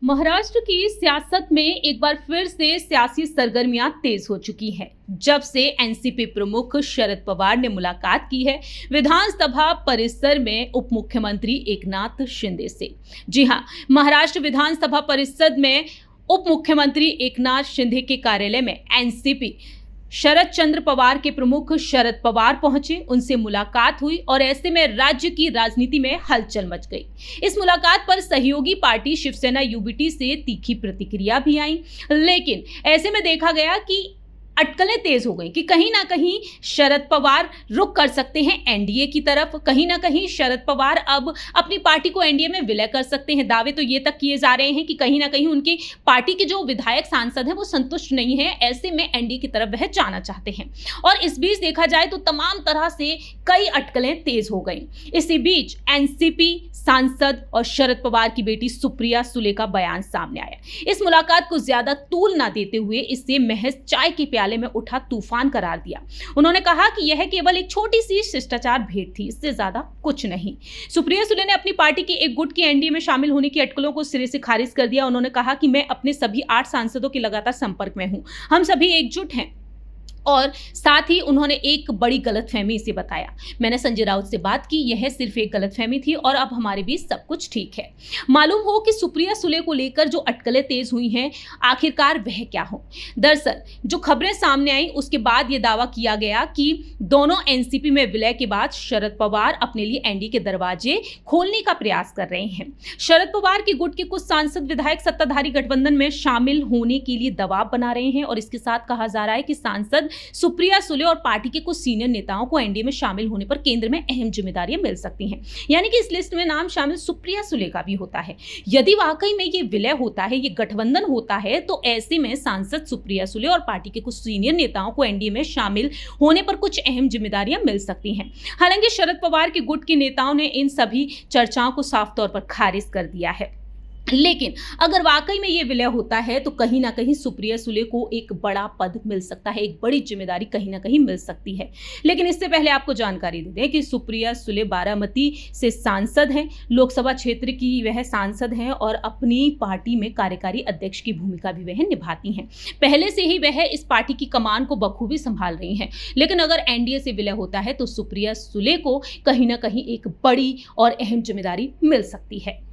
महाराष्ट्र की सियासत में एक बार फिर से सियासी सरगर्मियां तेज हो चुकी हैं। जब से एनसीपी प्रमुख शरद पवार ने मुलाकात की है विधानसभा परिसर में उप मुख्यमंत्री एकनाथ शिंदे से। जी हां, महाराष्ट्र विधानसभा परिषद में उप मुख्यमंत्री एकनाथ शिंदे के कार्यालय में एनसीपी शरद चंद्र पवार के प्रमुख शरद पवार पहुंचे, उनसे मुलाकात हुई और ऐसे में राज्य की राजनीति में हलचल मच गई। इस मुलाकात पर सहयोगी पार्टी शिवसेना यूबीटी से तीखी प्रतिक्रिया भी आई, लेकिन ऐसे में देखा गया कि अटकलें तेज हो गई कि कहीं ना कहीं शरद पवार रुख कर सकते हैं एनडीए की तरफ। कहीं ना कहीं शरद पवार अब अपनी पार्टी को एनडीए में विलय कर सकते हैं। दावे तो ये तक किए जा रहे हैं कि कहीं ना कहीं उनकी पार्टी के जो विधायक सांसद हैं वो संतुष्ट नहीं है, ऐसे में एनडीए की तरफ वह जाना चाहते हैं। और इस बीच देखा जाए तो तमाम तरह से कई अटकलें तेज हो गई। इसी बीच एनसीपी सांसद और शरद पवार की बेटी सुप्रिया सुले का बयान सामने आया। इस मुलाकात को ज्यादा तूल ना देते हुए इसे महज चाय के प्याले में उठा तूफान करार दिया। उन्होंने कहा कि यह केवल एक छोटी सी शिष्टाचार भेंट थी, इससे ज्यादा कुछ नहीं। सुप्रिया सुले ने अपनी पार्टी के एक गुट की एनडीए में शामिल होने की अटकलों को सिरे से खारिज कर दिया। उन्होंने कहा कि मैं अपने सभी 8 सांसदों के लगातार संपर्क में हूं, हम सभी एकजुट हैं। और साथ ही उन्होंने एक बड़ी गलतफहमी इसे बताया। मैंने संजय राउत से बात की, यह सिर्फ एक गलतफहमी थी और अब हमारे बीच सब कुछ ठीक है। मालूम हो कि सुप्रिया सुले को लेकर जो अटकलें तेज हुई हैं, आखिरकार वह क्या हो। दरअसल जो खबरें सामने आई उसके बाद यह दावा किया गया कि दोनों एनसीपी में विलय के बाद शरद पवार अपने लिए एनडीए के दरवाजे खोलने का प्रयास कर रहे हैं। शरद पवार के गुट के कुछ सांसद विधायक सत्ताधारी गठबंधन में शामिल होने के लिए दबाव बना रहे हैं और इसके साथ कहा जा रहा है कि सांसद सुप्रिया सुले और पार्टी के कुछ सीनियर नेताओं को एनडीए में शामिल होने पर केंद्र में अहम जिम्मेदारियां मिल सकती हैं। यानी कि इस लिस्ट में नाम शामिल सुप्रिया सुले का भी होता है। यदि वाकई में ये विलय होता है, ये गठबंधन होता है, तो ऐसे में सांसद सुप्रिया सुले और पार्टी के कुछ सीनियर नेताओं को एनडीए में शामिल होने पर कुछ अहम जिम्मेदारियां मिल सकती हैं। हालांकि शरद पवार के गुट के नेताओं ने इन सभी चर्चाओं को साफ तौर पर खारिज कर दिया है। लेकिन अगर वाकई में ये विलय होता है तो कहीं ना कहीं सुप्रिया सुले को एक बड़ा पद मिल सकता है, एक बड़ी जिम्मेदारी कहीं ना कहीं मिल सकती है। लेकिन इससे पहले आपको जानकारी दे दें कि सुप्रिया सुले बारामती से सांसद हैं, लोकसभा क्षेत्र की वह सांसद हैं और अपनी पार्टी में कार्यकारी अध्यक्ष की भूमिका भी वह निभाती हैं। पहले से ही वह इस पार्टी की कमान को बखूबी संभाल रही हैं। लेकिन अगर एनडीए से विलय होता है तो सुप्रिया सुले को कहीं ना कहीं एक बड़ी और अहम जिम्मेदारी मिल सकती है।